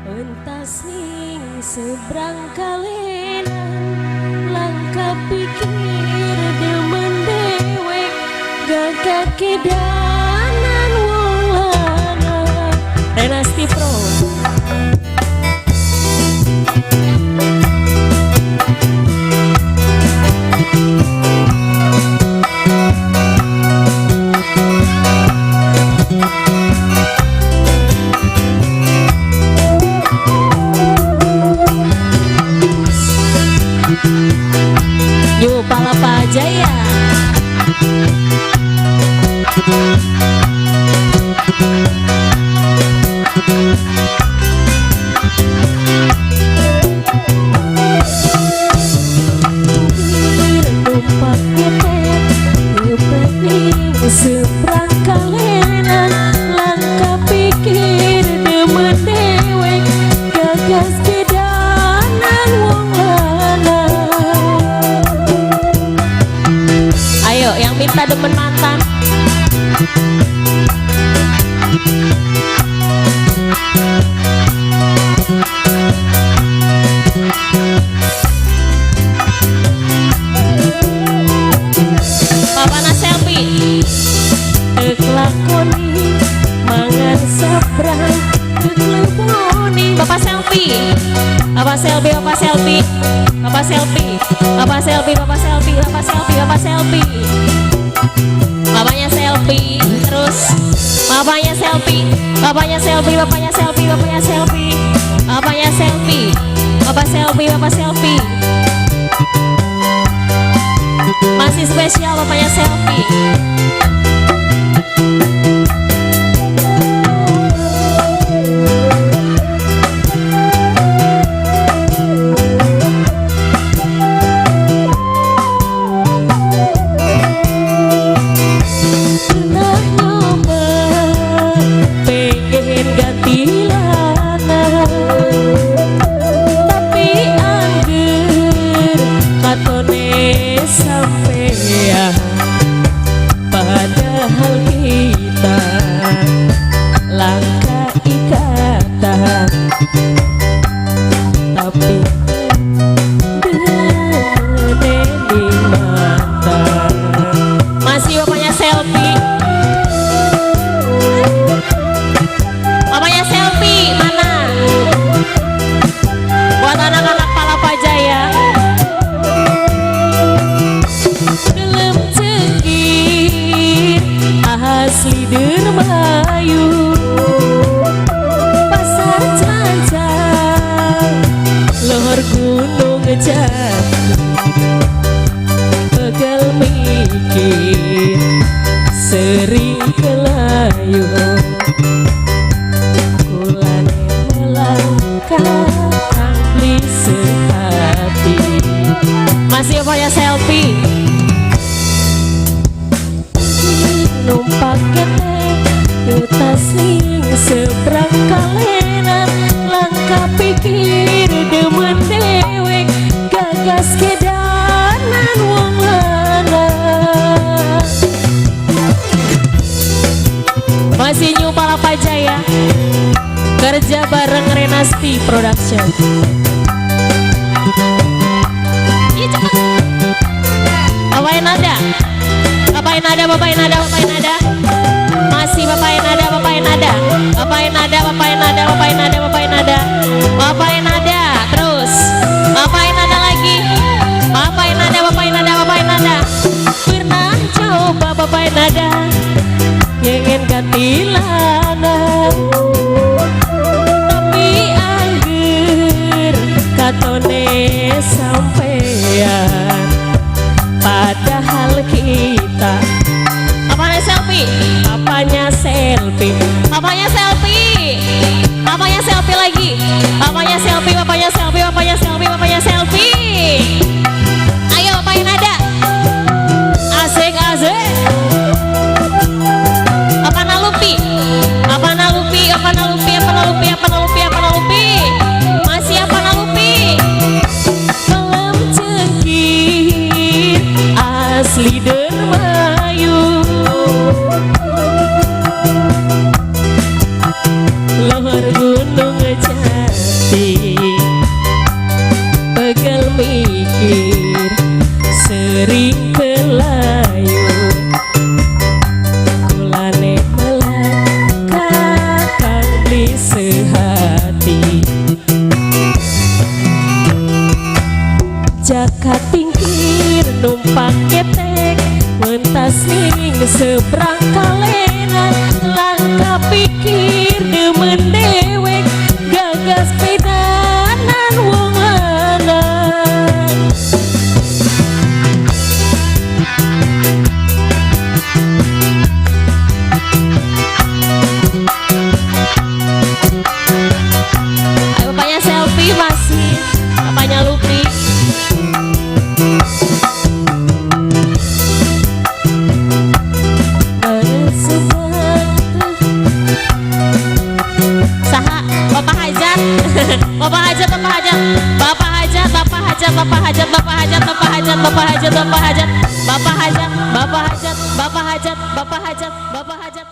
Entas ning seberang kalenan langkah pikir demen dewek gagak kedanan wong lanang Renasti Pro. Yuk Palapa Jaya. Numpak getek ngepening seberang kalenan langkah pikir demen dewek gagas kedanan wong lanang. Ayo yang minta demen mantan. Papana selfie kelakoni mangan seberang keleboni. Bapak selfie, bapak selfie, bapak selfie, bapak selfie, bapak selfie, bapak selfie, bapak selfie, bapak selfie. Bapaknya selfie, terus bapaknya selfie, bapaknya selfie, bapaknya selfie, bapaknya selfie, bapaknya selfie, bapak selfie, bapak selfie. Masih spesial bapaknya selfie. Sampean padahal kita langkah ikatan tapi dening mantan. Masih bapaknya selfie, bapaknya selfie mana buat anak-anak Palapa Jaya. Asli Dermayu pasar Cancang lohor gunung Jati pegal mikir sering kelayu kulane melangkah beli sehati. Masih apa ya selfie numpak getek utas ning seberang kalenan langkah pikir demen dewek gagas kedanan wong lanang. Masih New Palapa Jaya kerja bareng Renasti Production. Bapak Nada, Bapak Nada, Bapak Nada, Bapak Nada. Masih Bapak Nada, Bapak Nada, Bapak Nada, Bapak Nada, Bapak Nada, Bapak Nada, Bapak Nada. Terus Bapak Nada lagi, Bapak Nada, Bapak Nada, Bapak Nada. Pernah coba Bapak Nada ingin ganti lanang tapi angger katone sampean padahal kita. Apanya selfie, apanya selfie, apanya selfie, apanya selfie lagi, apanya selfie, bapaknya selfie, bapaknya selfie, bapaknya selfie. Ayo Bapak Nada, asik asik. Apa nalupi, apa nalupi, apa nalupi, apa nalupi, apa nalupi, apa nalupi. Masih apa nalupi? Malam cekir asli Dermayu lohor gunung Jati seberang kalenan langkah pikir demen dewek gagas pedanan wong lanang. Ayo bapaknya selfie masih, bapaknya Lupi. Bapak hajat, Bapak hajat, Bapak hajat, Bapak hajat, Bapak hajat, Bapak hajat, Bapak hajat, Bapak hajat, Bapak hajat, Bapak hajat, Bapak hajat, Bapak hajat, Bapak hajat, Bapak hajat, Bapak hajat.